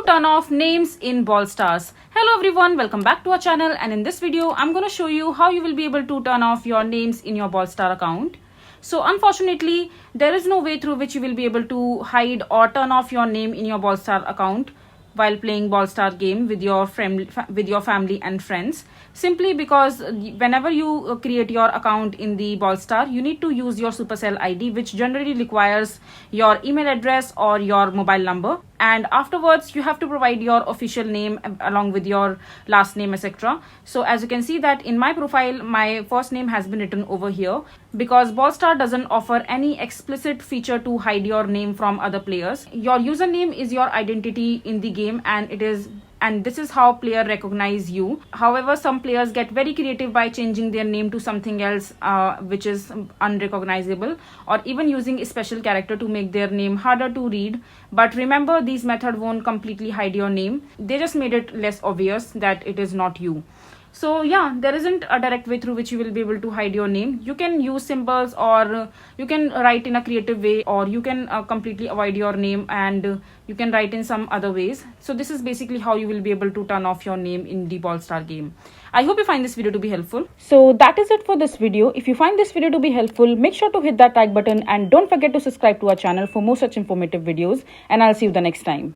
to turn off names in Brawl Stars. Hello everyone, welcome back to our channel, and in this video I'm going to show you how you will be able to turn off your names in your Brawl Star account. So unfortunately, there is no way through which you will be able to hide or turn off your name in your Brawl Star account while playing Brawl Star game with your family and friends, simply because whenever you create your account in the Brawl Star, you need to use your Supercell ID, which generally requires your email address or your mobile number, and afterwards you have to provide your official name along with your last name, etc. So as you can see that in my profile, my first name has been written over here because Brawl Star doesn't offer any explicit feature to hide your name from other players. Your username is your identity in the game, and this is how player recognize you. However, some players get very creative by changing their name to something else which is unrecognizable, or even using a special character to make their name harder to read. But remember, these methods won't completely hide your name. They just made it less obvious that it is not you. So yeah, there isn't a direct way through which you will be able to hide your name. You can use symbols, or you can write in a creative way, or you can completely avoid your name and you can write in some other ways. So this is basically how you will be able to turn off your name in the Brawl Star game. I hope you find this video to be helpful. So that is it for this video. If you find this video to be helpful, make sure to hit that like button and don't forget to subscribe to our channel for more such informative videos, and I'll see you the next time.